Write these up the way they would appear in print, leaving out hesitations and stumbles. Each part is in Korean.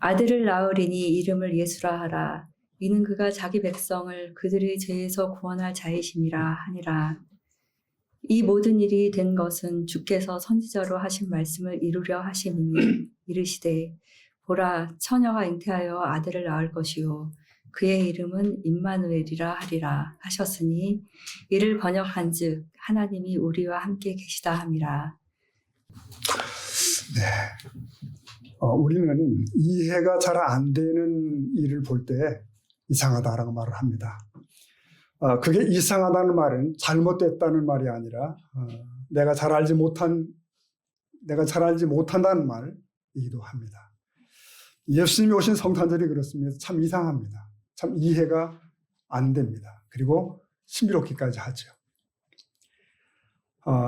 아들을 낳으리니 이름을 예수라 하라. 이는 그가 자기 백성을 그들의 죄에서 구원할 자이심이라 하니라. 이 모든 일이 된 것은 주께서 선지자로 하신 말씀을 이루려 하심이니 이르시되 보라 처녀가 잉태하여 아들을 낳을 것이요 그의 이름은 임마누엘이라 하리라 하셨으니 이를 번역한즉 하나님이 우리와 함께 계시다 함이라. 우리는 이해가 잘 안 되는 일을 볼 때 이상하다라고 말을 합니다. 그게 이상하다는 말은 잘못됐다는 말이 아니라 내가 잘 알지 못한다는 말이기도 합니다. 예수님이 오신 성탄절이 그렇습니다. 참 이상합니다. 참 이해가 안 됩니다. 그리고 신비롭기까지 하죠.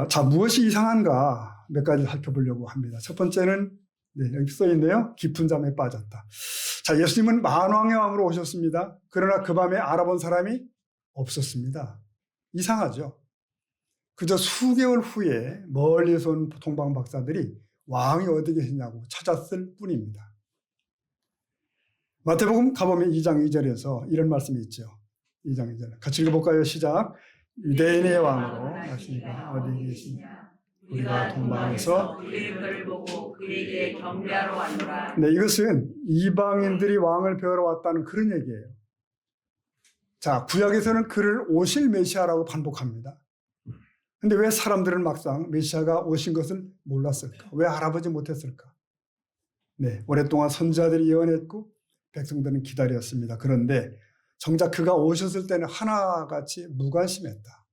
자, 무엇이 이상한가 몇 가지 살펴보려고 합니다. 첫 번째는 여기 써 있네요. 깊은 잠에 빠졌다. 자, 예수님은 만왕의 왕으로 오셨습니다. 그러나 그 밤에 알아본 사람이 없었습니다. 이상하죠. 그저 수개월 후에 멀리서 온 동방 박사들이 왕이 어디 계시냐고 찾았을 뿐입니다. 마태복음 가보면 2장 2절에서 이런 말씀이 있죠. 2장 2절 같이 읽어볼까요? 시작. 유대인의 왕으로 하시니가 어디 계시냐? 우리가 동방에서 그의 별을 보고 그에게 경배하러 왔노라. 네, 이것은 이방인들이 왕을 배우러 왔다는 그런 얘기예요. 자, 구약에서는 그를 오실 메시아라고 반복합니다. 근데 왜 사람들은 막상 메시아가 오신 것을 몰랐을까? 왜 알아보지 못했을까? 네, 오랫동안 선지자들이 예언했고 백성들은 기다렸습니다. 그런데 정작 그가 오셨을 때는 하나같이 무관심했다.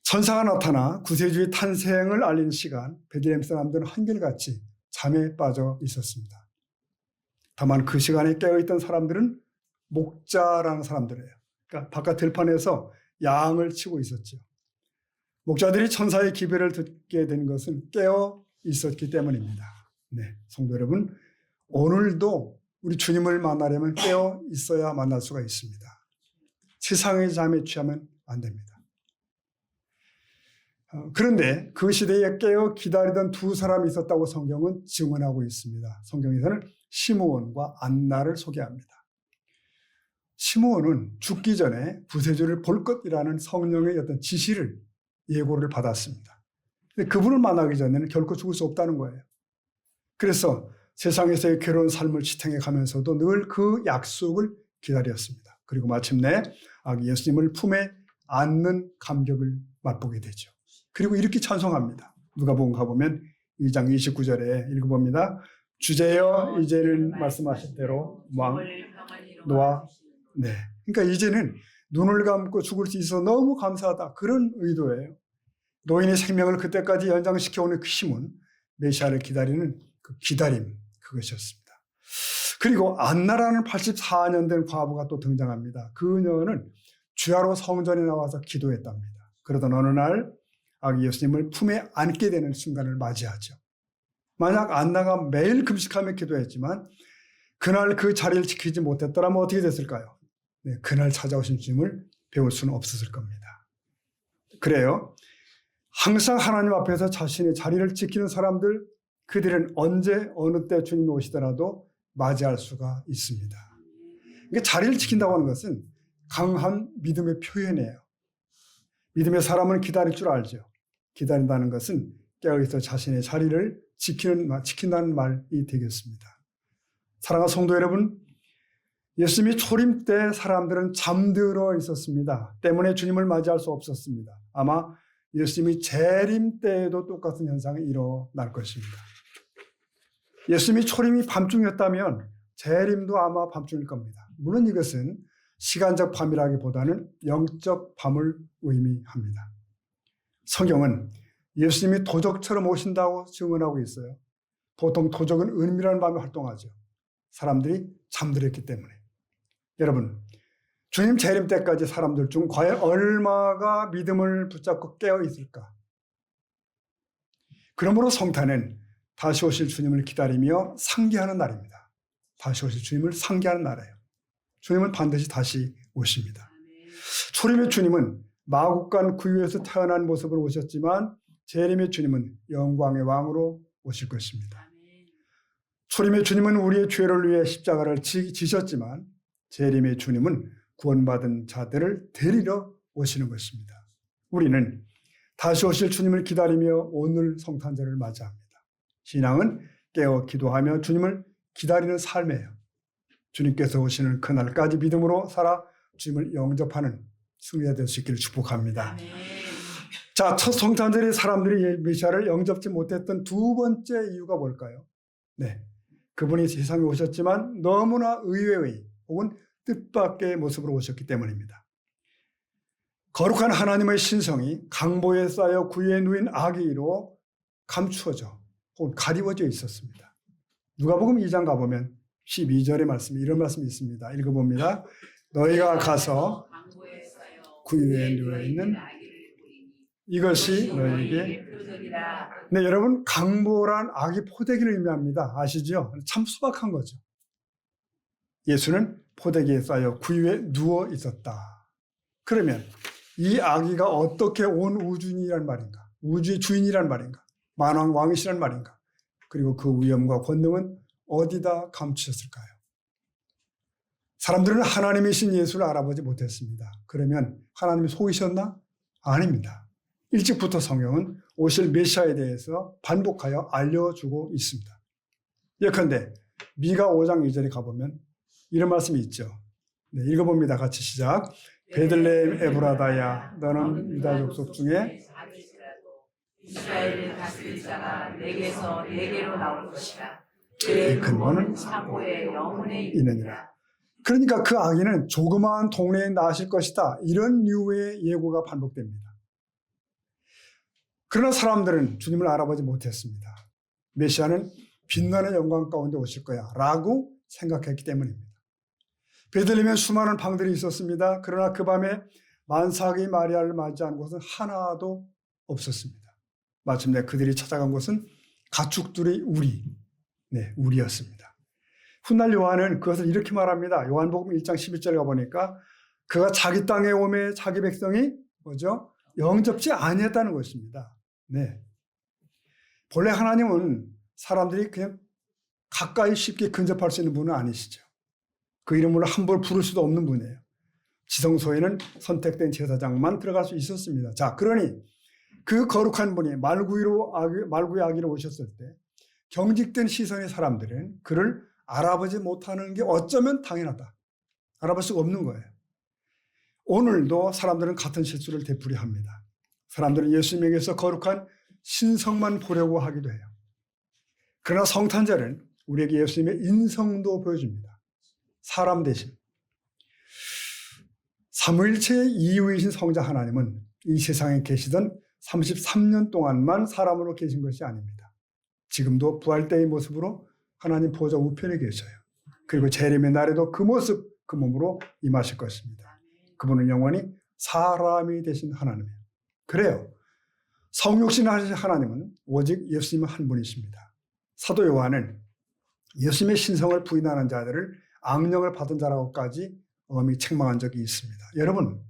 천사가 나타나 구세주의 탄생을 알린 시간, 베들레헴 사람들은 한결같이 잠에 빠져 있었습니다. 다만 그 시간에 깨어있던 사람들은 목자라는 사람들이에요. 그러니까 바깥 들판에서 양을 치고 있었죠. 목자들이 천사의 기별을 듣게 된 것은 깨어 있었기 때문입니다. 네, 성도 여러분, 오늘도 우리 주님을 만나려면 깨어 있어야 만날 수가 있습니다. 세상의 잠에 취하면 안 됩니다. 그런데 그 시대에 깨어 기다리던 두 사람이 있었다고 성경은 증언하고 있습니다. 성경에서는 시므온과 안나를 소개합니다. 시므온은 죽기 전에 구세주를 볼 것이라는 성령의 어떤 지시를 예고를 받았습니다. 근데 그분을 만나기 전에는 결코 죽을 수 없다는 거예요. 그래서 세상에서의 괴로운 삶을 지탱해 가면서도 늘 그 약속을 기다렸습니다. 그리고 마침내 예수님을 품에 안는 감격을 맛보게 되죠. 그리고 이렇게 찬송합니다. 누가복음 가보면 2장 29절에 읽어봅니다. 주제여 이제는 말씀하신 대로 왕 노아. 네, 그러니까 이제는 눈을 감고 죽을 수 있어서 너무 감사하다. 그런 의도예요. 노인의 생명을 그때까지 연장시켜오는 그 힘은 메시아를 기다리는 그 기다림, 그것이었습니다. 그리고 안나라는 84년 된 과부가 또 등장합니다. 그녀는 주야로 성전에 나와서 기도했답니다. 그러던 어느 날 예수님을 품에 안게 되는 순간을 맞이하죠. 만약 안나가 매일 금식하며 기도했지만 그날 그 자리를 지키지 못했더라면 어떻게 됐을까요? 네, 그날 찾아오신 주님을 배울 수는 없었을 겁니다. 그래요. 항상 하나님 앞에서 자신의 자리를 지키는 사람들, 그들은 언제 어느 때 주님이 오시더라도 맞이할 수가 있습니다. 그러니까 자리를 지킨다고 하는 것은 강한 믿음의 표현이에요. 믿음의 사람은 기다릴 줄 알죠. 기다린다는 것은 깨어있어 자신의 자리를 지킨다는 말이 되겠습니다. 사랑하는 성도 여러분, 예수님이 초림 때 사람들은 잠들어 있었습니다. 때문에 주님을 맞이할 수 없었습니다. 아마 예수님이 재림 때에도 똑같은 현상이 일어날 것입니다. 예수님이 초림이 밤중이었다면 재림도 아마 밤중일 겁니다. 물론 이것은 시간적 밤이라기보다는 영적 밤을 의미합니다. 성경은 예수님이 도적처럼 오신다고 증언하고 있어요. 보통 도적은 은밀한 밤에 활동하죠. 사람들이 잠들었기 때문에. 여러분, 주님 재림 때까지 사람들 중 과연 얼마가 믿음을 붙잡고 깨어 있을까? 그러므로 성탄은 다시 오실 주님을 기다리며 상기하는 날입니다. 다시 오실 주님을 상기하는 날이에요. 주님은 반드시 다시 오십니다. 초림의 주님은 마국간 구유에서 태어난 모습으로 오셨지만 재림의 주님은 영광의 왕으로 오실 것입니다. 소림의 주님은 우리의 죄를 위해 십자가를 지셨지만 재림의 주님은 구원받은 자들을 데리러 오시는 것입니다. 우리는 다시 오실 주님을 기다리며 오늘 성탄절을 맞이합니다. 신앙은 깨어 기도하며 주님을 기다리는 삶이에요. 주님께서 오시는 그날까지 믿음으로 살아 주님을 영접하는 승리가 될 수 있기를 축복합니다. 아멘. 자, 첫 성탄절에 사람들이 메시아를 영접지 못했던 두 번째 이유가 뭘까요? 네, 그분이 세상에 오셨지만 너무나 의외의 혹은 뜻밖의 모습으로 오셨기 때문입니다. 거룩한 하나님의 신성이 강보에 쌓여 구유에 누인 아기로 감추어져 혹은 가리워져 있었습니다. 누가복음 2장 가보면 12절의 말씀이 이런 말씀이 있습니다. 읽어봅니다. 너희가 가서 구유에 누워있는 이것이 너희에게 네, 여러분 강보란 아기 포대기를 의미합니다. 아시죠? 참 소박한 거죠. 예수는 포대기에 쌓여 구유에 누워 있었다. 그러면 이 아기가 어떻게 온 우주인이란 말인가? 우주의 주인이란 말인가? 만왕 왕이시란 말인가? 그리고 그 위엄과 권능은 어디다 감추셨을까요? 사람들은 하나님이신 예수를 알아보지 못했습니다. 그러면 하나님이 속이셨나? 아닙니다. 일찍부터 성경은 오실 메시아에 대해서 반복하여 알려주고 있습니다. 예컨대 미가 5장 2절에 가보면 이런 말씀이 있죠. 네, 읽어봅니다. 같이 시작. 베들레헴 에브라다야 너는 유다 족속 중에 이스라엘을 다스릴 자가 내게서 내게로 나올 것이라. 그의 근본은 사고의 영혼에 있느니라. 그러니까 그 아기는 조그마한 동네에 나실 것이다. 이런 류의 예고가 반복됩니다. 그러나 사람들은 주님을 알아보지 못했습니다. 메시아는 빛나는 영광 가운데 오실 거야 라고 생각했기 때문입니다. 베들레헴에 수많은 방들이 있었습니다. 그러나 그 밤에 만삭의 마리아를 맞이한 곳은 하나도 없었습니다. 마침내 그들이 찾아간 곳은 가축들의 우리였습니다. 훗날 요한은 그것을 이렇게 말합니다. 요한복음 1장 11절에 가보니까 그가 자기 땅에 오매 자기 백성이 뭐죠? 영접지 아니했다는 것입니다. 네. 본래 하나님은 사람들이 그냥 가까이 쉽게 근접할 수 있는 분은 아니시죠. 그 이름으로 함부로 부를 수도 없는 분이에요. 지성소에는 선택된 제사장만 들어갈 수 있었습니다. 자, 그러니 그 거룩한 분이 말구의 아기로 오셨을 때 경직된 시선의 사람들은 그를 알아보지 못하는 게 어쩌면 당연하다. 알아볼 수가 없는 거예요. 오늘도 사람들은 같은 실수를 되풀이합니다. 사람들은 예수님에게서 거룩한 신성만 보려고 하기도 해요. 그러나 성탄절은 우리에게 예수님의 인성도 보여줍니다. 사람 대신. 삼위일체 이유이신 성자 하나님은 이 세상에 계시던 33년 동안만 사람으로 계신 것이 아닙니다. 지금도 부활 때의 모습으로 하나님 보좌 우편에 계셔요. 그리고 재림의 날에도 그 모습, 그 몸으로 임하실 것입니다. 그분은 영원히 사람이 되신 하나님이에요. 그래요. 성육신 하신 하나님은 오직 예수님 한 분이십니다. 사도 요한은 예수님의 신성을 부인하는 자들을 악령을 받은 자라고까지 엄히 책망한 적이 있습니다. 여러분,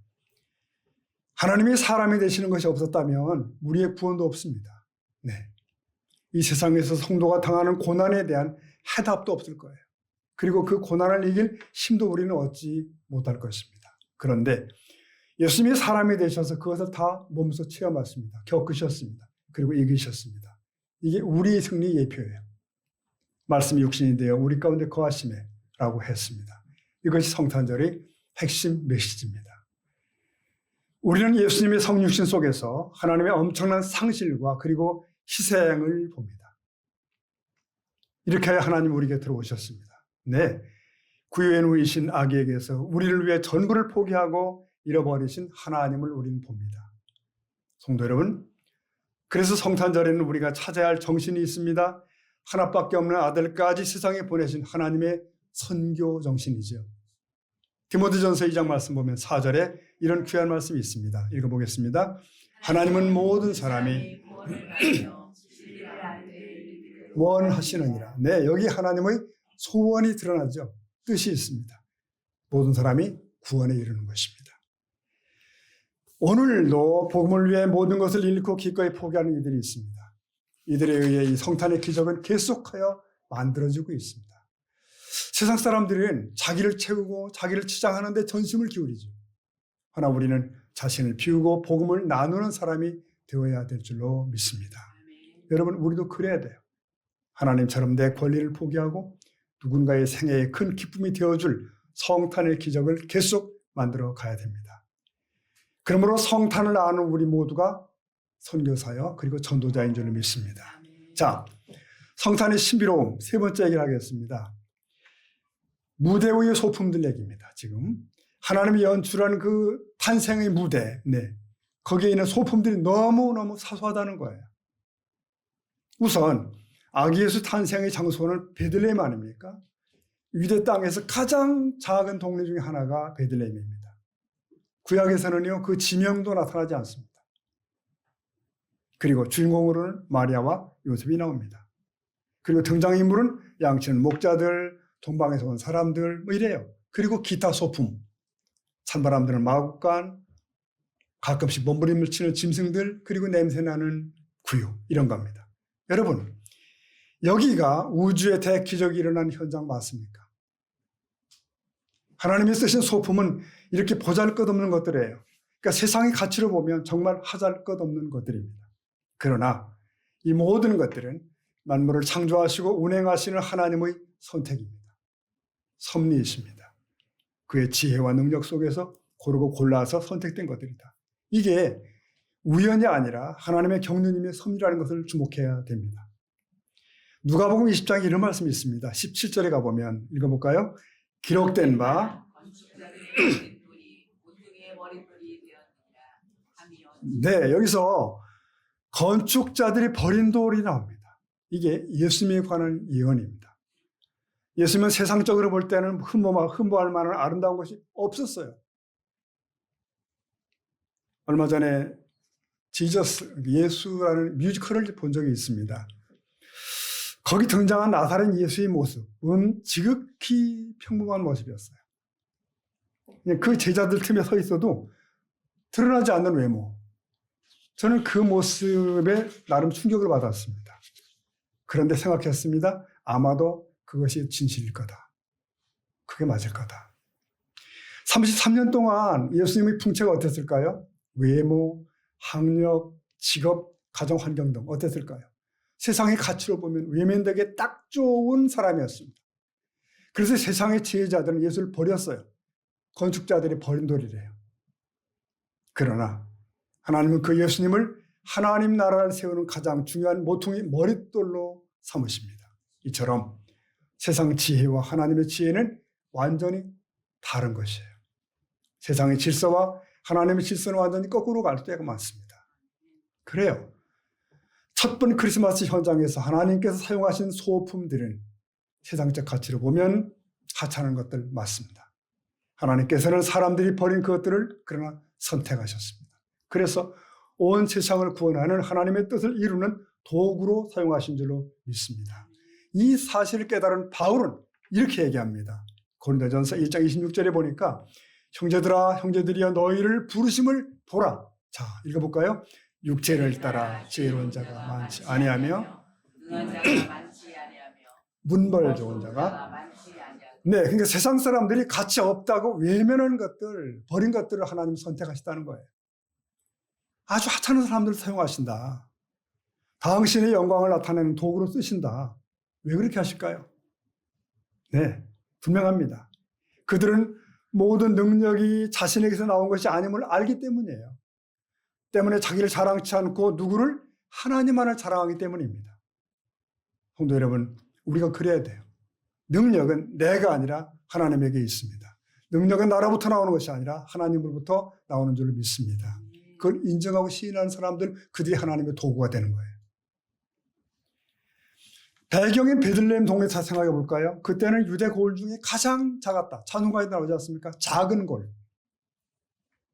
하나님이 사람이 되시는 것이 없었다면 우리의 구원도 없습니다. 네. 이 세상에서 성도가 당하는 고난에 대한 해답도 없을 거예요. 그리고 그 고난을 이길 힘도 우리는 얻지 못할 것입니다. 그런데 예수님이 사람이 되셔서 그것을 다 몸소 체험하셨습니다. 겪으셨습니다. 그리고 이기셨습니다. 이게 우리의 승리 예표예요. 말씀이 육신이 되어 우리 가운데 거하시매 라고 했습니다. 이것이 성탄절의 핵심 메시지입니다. 우리는 예수님의 성육신 속에서 하나님의 엄청난 상실과 그리고 희생을 봅니다. 이렇게 하나님 우리 곁으로 오셨습니다. 네, 구유에 누이신 아기에게서 우리를 위해 전부를 포기하고 잃어버리신 하나님을 우리는 봅니다. 성도 여러분, 그래서 성탄절에는 우리가 찾아야 할 정신이 있습니다. 하나밖에 없는 아들까지 세상에 보내신 하나님의 선교 정신이죠. 디모데전서 2장 말씀 보면 4절에 이런 귀한 말씀이 있습니다. 읽어보겠습니다. 하나님은 모든 사람이 원하시느니라. 네, 여기 하나님의 소원이 드러나죠. 뜻이 있습니다. 모든 사람이 구원에 이르는 것입니다. 오늘도 복음을 위해 모든 것을 잃고 기꺼이 포기하는 이들이 있습니다. 이들에 의해 이 성탄의 기적은 계속하여 만들어지고 있습니다. 세상 사람들은 자기를 채우고 자기를 치장하는 데 전심을 기울이죠. 그러나 우리는 자신을 비우고 복음을 나누는 사람이 되어야 될 줄로 믿습니다. 여러분, 우리도 그래야 돼요. 하나님처럼 내 권리를 포기하고 누군가의 생애에 큰 기쁨이 되어줄 성탄의 기적을 계속 만들어 가야 됩니다. 그러므로 성탄을 아는 우리 모두가 선교사여 그리고 전도자인 줄로 믿습니다. 자, 성탄의 신비로움 세 번째 얘기를 하겠습니다. 무대 위의 소품들 얘기입니다. 지금 하나님이 연출한 그 탄생의 무대, 거기에 있는 소품들이 너무너무 사소하다는 거예요. 우선 아기 예수 탄생의 장소는 베들레헴 아닙니까? 유대 땅에서 가장 작은 동네 중에 하나가 베들레헴입니다. 구약에서는요, 그 지명도 나타나지 않습니다. 그리고 주인공으로는 마리아와 요셉이 나옵니다. 그리고 등장인물은 양치는 목자들, 동방에서 온 사람들, 이래요. 그리고 기타 소품, 찬바람 드는 마구간, 가끔씩 몸부림을 치는 짐승들, 그리고 냄새나는 구유, 이런 겁니다. 여러분, 여기가 우주의 대기적이 일어난 현장 맞습니까? 하나님이 쓰신 소품은 이렇게 보잘것없는 것들이에요. 그러니까 세상의 가치로 보면 정말 하잘것없는 것들입니다. 그러나 이 모든 것들은 만물을 창조하시고 운행하시는 하나님의 선택입니다. 섭리이십니다. 그의 지혜와 능력 속에서 고르고 골라서 선택된 것들이다. 이게 우연이 아니라 하나님의 경륜임의 섭리라는 것을 주목해야 됩니다. 누가복음 20장에 이런 말씀이 있습니다. 17절에 가보면 읽어볼까요? 기록된 바 네, 여기서 건축자들이 버린 돌이 나옵니다. 이게 예수님에 관한 예언입니다. 예수님은 세상적으로 볼 때는 흠모할 만한 아름다운 것이 없었어요. 얼마 전에 지저스, 예수라는 뮤지컬을 본 적이 있습니다. 거기 등장한 나사렛 예수의 모습은 지극히 평범한 모습이었어요. 그 제자들 틈에 서 있어도 드러나지 않는 외모. 저는 그 모습에 나름 충격을 받았습니다. 그런데 생각했습니다. 아마도 그것이 진실일 거다. 그게 맞을 거다. 33년 동안 예수님의 풍채가 어땠을까요? 외모, 학력, 직업, 가정 환경 등 어땠을까요? 세상의 가치로 보면 외면되게 딱 좋은 사람이었습니다. 그래서 세상의 지혜자들은 예수를 버렸어요. 건축자들이 버린 돌이래요. 그러나 하나님은 그 예수님을 하나님 나라를 세우는 가장 중요한 모퉁이 머릿돌로 삼으십니다. 이처럼 세상 지혜와 하나님의 지혜는 완전히 다른 것이에요. 세상의 질서와 하나님의 질서는 완전히 거꾸로 갈 때가 많습니다. 그래요. 첫 번 크리스마스 현장에서 하나님께서 사용하신 소품들은 세상적 가치로 보면 하찮은 것들 맞습니다. 하나님께서는 사람들이 버린 그것들을 그러나 선택하셨습니다. 그래서 온 세상을 구원하는 하나님의 뜻을 이루는 도구로 사용하신 줄로 믿습니다. 이 사실을 깨달은 바울은 이렇게 얘기합니다. 고린도전서 1장 26절에 보니까 형제들아 형제들이여 너희를 부르심을 보라. 자, 읽어볼까요? 육체를 따라 지혜로운 자가 많지 아니하며 문벌 좋은 자가 네, 그러니까 세상 사람들이 가치 없다고 외면하는 것들, 버린 것들을 하나님 선택하셨다는 거예요. 아주 하찮은 사람들을 사용하신다. 당신의 영광을 나타내는 도구로 쓰신다. 왜 그렇게 하실까요? 네, 분명합니다. 그들은 모든 능력이 자신에게서 나온 것이 아님을 알기 때문이에요. 때문에 자기를 자랑치 않고 누구를 하나님만을 자랑하기 때문입니다. 성도 여러분, 우리가 그래야 돼요. 능력은 내가 아니라 하나님에게 있습니다. 능력은 나로부터 나오는 것이 아니라 하나님으로부터 나오는 줄 믿습니다. 그걸 인정하고 시인하는 사람들, 그들이 하나님의 도구가 되는 거예요. 배경인 베들레헴 동네 잘 생각해 볼까요? 그때는 유대 고을 중에 가장 작았다. 찬송가에 나오지 않습니까? 작은 골.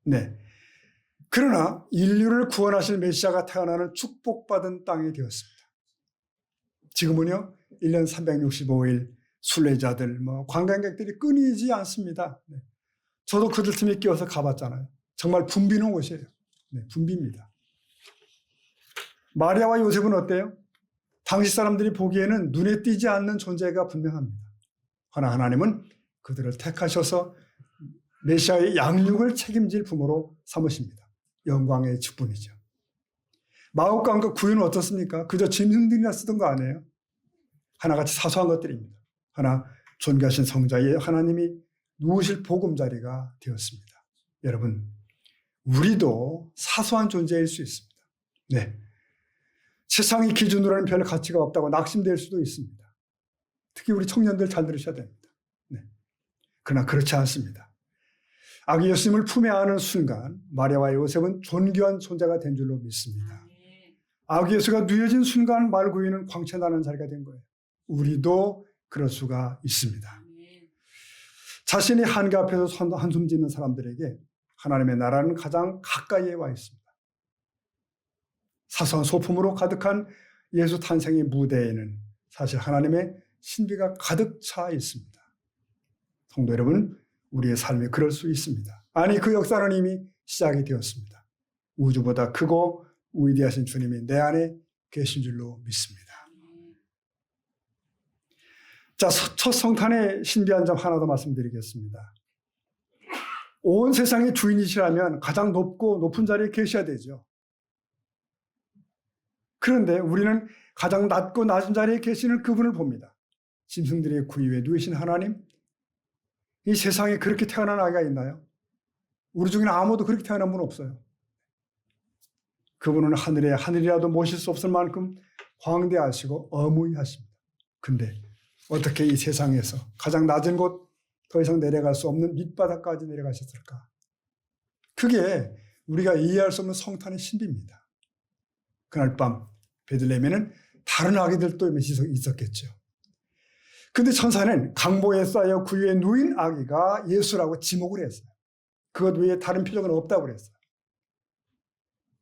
네. 그러나 인류를 구원하실 메시아가 태어나는 축복받은 땅이 되었습니다. 지금은요, 1년 365일 순례자들, 관광객들이 끊이지 않습니다. 네. 저도 그들 틈에 끼어서 가봤잖아요. 정말 붐비는 곳이에요. 네, 붐빕니다. 마리아와 요셉은 어때요? 당시 사람들이 보기에는 눈에 띄지 않는 존재가 분명합니다. 그러나 하나님은 그들을 택하셔서 메시아의 양육을 책임질 부모로 삼으십니다. 영광의 직분이죠. 마옥강과 구유는 어떻습니까? 그저 짐승들이나 쓰던 거 아니에요? 하나같이 사소한 것들입니다. 하나 존귀하신 성자의 하나님이 누우실 보금자리가 되었습니다. 여러분, 우리도 사소한 존재일 수 있습니다. 네, 세상의 기준으로는 별 가치가 없다고 낙심될 수도 있습니다. 특히 우리 청년들 잘 들으셔야 됩니다. 네. 그러나 그렇지 않습니다. 아기 예수님을 품에 안은 순간 마리아와 요셉은 존귀한 존재가 된 줄로 믿습니다. 아기 예수가 누워진 순간 말구이는 광채 나는 자리가 된 거예요. 우리도 그럴 수가 있습니다. 자신이 한계 앞에서 한숨 짓는 사람들에게 하나님의 나라는 가장 가까이에 와 있습니다. 사소한 소품으로 가득한 예수 탄생의 무대에는 사실 하나님의 신비가 가득 차 있습니다. 성도 여러분, 우리의 삶이 그럴 수 있습니다. 아니, 그 역사는 이미 시작이 되었습니다. 우주보다 크고 위대하신 주님이 내 안에 계신 줄로 믿습니다. 자, 첫 성탄의 신비한 점 하나 더 말씀드리겠습니다. 온 세상의 주인이시라면 가장 높은 자리에 계셔야 되죠. 그런데 우리는 가장 낮고 낮은 자리에 계시는 그분을 봅니다. 짐승들의 구유에 누우신 하나님, 이 세상에 그렇게 태어난 아이가 있나요? 우리 중에는 아무도 그렇게 태어난 분 없어요. 그분은 하늘이라도 모실 수 없을 만큼 광대하시고 어무이하십니다. 근데 어떻게 이 세상에서 가장 낮은 곳, 더 이상 내려갈 수 없는 밑바닥까지 내려가셨을까? 그게 우리가 이해할 수 없는 성탄의 신비입니다. 그날 밤 베들레헴에는 다른 아기들도 있었겠죠. 근데 천사는 강보에 쌓여 구유에 누인 아기가 예수라고 지목을 했어요. 그것 외에 다른 표적은 없다고 그랬어요.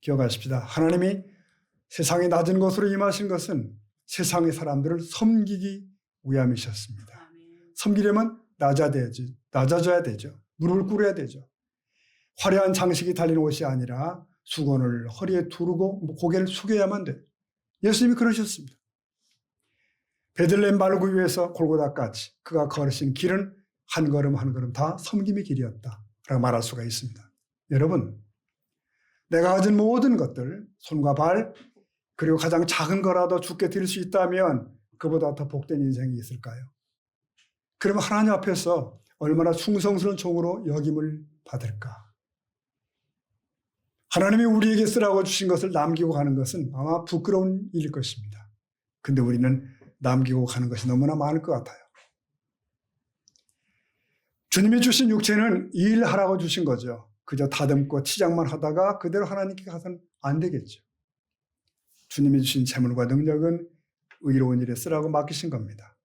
기억하십시다. 하나님이 세상의 낮은 곳으로 임하신 것은 세상의 사람들을 섬기기 위함이셨습니다. 섬기려면 낮아져야 되죠. 무릎을 꿇어야 되죠. 화려한 장식이 달린 옷이 아니라 수건을 허리에 두르고 고개를 숙여야만 돼요. 예수님이 그러셨습니다. 베들레헴 말구유에서 골고다까지 그가 걸으신 길은 한 걸음 한 걸음 다 섬김의 길이었다 라고 말할 수가 있습니다. 여러분, 내가 가진 모든 것들, 손과 발, 그리고 가장 작은 거라도 주께 드릴 수 있다면 그보다 더 복된 인생이 있을까요? 그러면 하나님 앞에서 얼마나 충성스러운 종으로 여김을 받을까? 하나님이 우리에게 쓰라고 주신 것을 남기고 가는 것은 아마 부끄러운 일일 것입니다. 근데 우리는 남기고 가는 것이 너무나 많을 것 같아요. 주님이 주신 육체는 일하라고 주신 거죠. 그저 다듬고 치장만 하다가 그대로 하나님께 가서는 안 되겠죠. 주님이 주신 재물과 능력은 의로운 일에 쓰라고 맡기신 겁니다.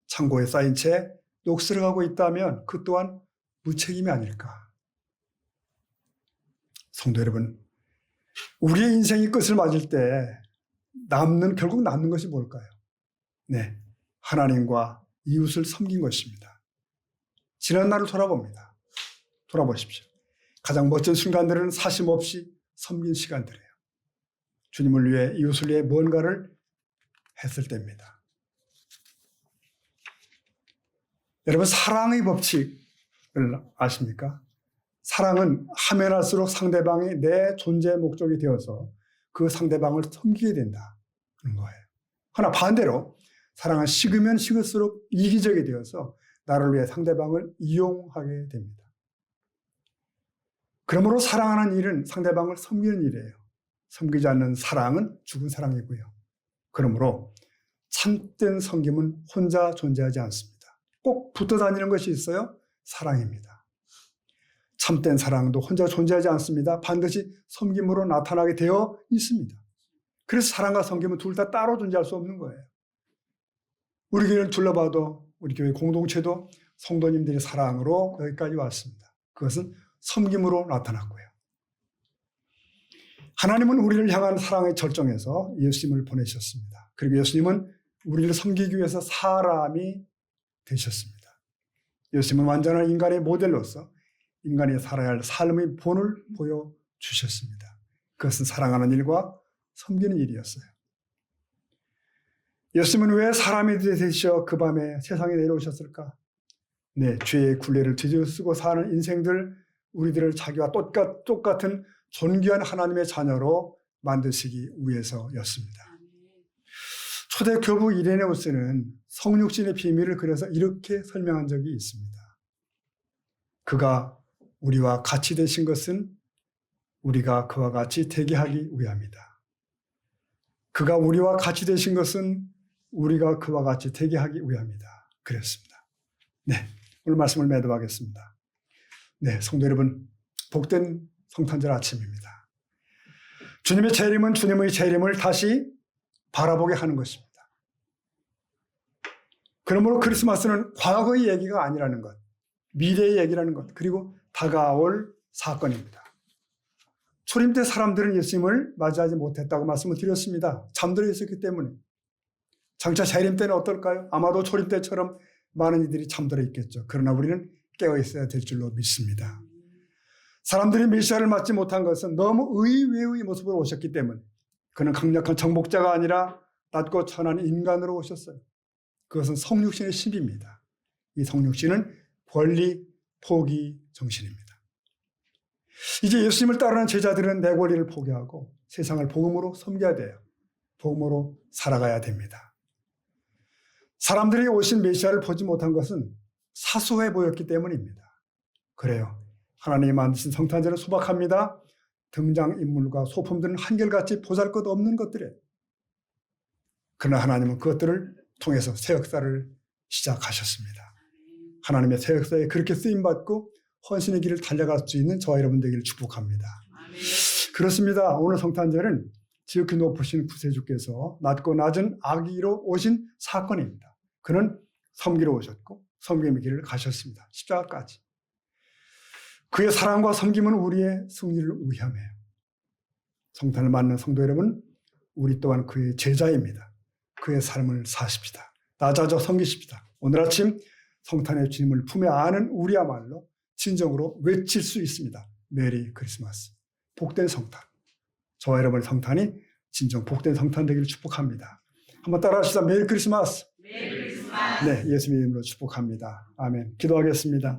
창고에 쌓인 채 녹슬어가고 있다면 그 또한 무책임이 아닐까. 성도 여러분, 우리의 인생이 끝을 맞을 때 결국 남는 것이 뭘까요? 네, 하나님과 이웃을 섬긴 것입니다. 지난 날을 돌아보십시오. 가장 멋진 순간들은 사심 없이 섬긴 시간들이에요. 주님을 위해, 이웃을 위해 뭔가를 했을 때입니다. 여러분, 사랑의 법칙을 아십니까? 사랑은 하면 할수록 상대방이 내 존재의 목적이 되어서 그 상대방을 섬기게 된다는 거예요. 그러나 반대로 사랑은 식으면 식을수록 이기적이 되어서 나를 위해 상대방을 이용하게 됩니다. 그러므로 사랑하는 일은 상대방을 섬기는 일이에요. 섬기지 않는 사랑은 죽은 사랑이고요. 그러므로 참된 섬김은 혼자 존재하지 않습니다. 꼭 붙어 다니는 것이 있어요. 사랑입니다. 참된 사랑도 혼자 존재하지 않습니다. 반드시 섬김으로 나타나게 되어 있습니다. 그래서 사랑과 섬김은 둘 다 따로 존재할 수 없는 거예요. 우리 교회를 둘러봐도 우리 교회 공동체도 성도님들의 사랑으로 여기까지 왔습니다. 그것은 섬김으로 나타났고요. 하나님은 우리를 향한 사랑의 절정에서 예수님을 보내셨습니다. 그리고 예수님은 우리를 섬기기 위해서 사람이 되셨습니다. 예수님은 완전한 인간의 모델로서 인간이 살아야 할 삶의 본을 보여주셨습니다. 그것은 사랑하는 일과 섬기는 일이었어요. 예수님은 왜 사람이 되시어 그 밤에 세상에 내려오셨을까? 네, 죄의 굴레를 뒤집어쓰고 사는 인생들, 우리들을 자기와 똑같은 존귀한 하나님의 자녀로 만드시기 위해서였습니다. 초대 교부 이레네우스는 성육신의 비밀을 그래서 이렇게 설명한 적이 있습니다. 그가 우리와 같이 되신 것은 우리가 그와 같이 되게 하기 위함이다. 그가 우리와 같이 되신 것은 우리가 그와 같이 되게 하기 위함이다. 그랬습니다. 네, 오늘 말씀을 매도하겠습니다. 네, 성도 여러분, 복된 성탄절 아침입니다. 주님의 재림은 주님의 재림을 다시 바라보게 하는 것입니다. 그러므로 크리스마스는 과거의 얘기가 아니라는 것, 미래의 얘기라는 것, 그리고 다가올 사건입니다. 초림 때 사람들은 예수님을 맞이하지 못했다고 말씀을 드렸습니다. 잠들어 있었기 때문에. 장차 재림 때는 어떨까요? 아마도 초림 때처럼 많은 이들이 잠들어 있겠죠. 그러나 우리는 깨어 있어야 될 줄로 믿습니다. 사람들이 메시아를 맞지 못한 것은 너무 의외의 모습으로 오셨기 때문에 그는 강력한 정복자가 아니라 낮고 천한 인간으로 오셨어요. 그것은 성육신의 신비입니다. 이 성육신은 권리, 포기 정신입니다. 이제 예수님을 따르는 제자들은 내 권리를 포기하고 세상을 복음으로 섬겨야 돼요. 복음으로 살아가야 됩니다. 사람들이 오신 메시아를 보지 못한 것은 사소해 보였기 때문입니다. 그래요. 하나님이 만드신 성탄절은 소박합니다. 등장인물과 소품들은 한결같이 보잘것없는 것들이에요. 그러나 하나님은 그것들을 통해서 새 역사를 시작하셨습니다. 하나님의 새 역사에 그렇게 쓰임받고 헌신의 길을 달려갈 수 있는 저와 여러분 되기를 축복합니다. 그렇습니다. 오늘 성탄절은 지극히 높으신 구세주께서 낮고 낮은 아기로 오신 사건입니다. 그는 섬기러 오셨고 섬김의 길을 가셨습니다. 십자가까지. 그의 사랑과 섬김은 우리의 승리를 위함해요. 성탄을 맞는 성도 여러분, 우리 또한 그의 제자입니다. 그의 삶을 사십시다. 낮아져 섬기십시다. 오늘 아침 성탄의 주님을 품에 안은 우리야말로 진정으로 외칠 수 있습니다. 메리 크리스마스. 복된 성탄. 저와 여러분의 성탄이 진정 복된 성탄 되기를 축복합니다. 한번 따라하시다. 메리 크리스마스. 메리 크리스마스. 네, 예수님의 이름으로 축복합니다. 아멘. 기도하겠습니다.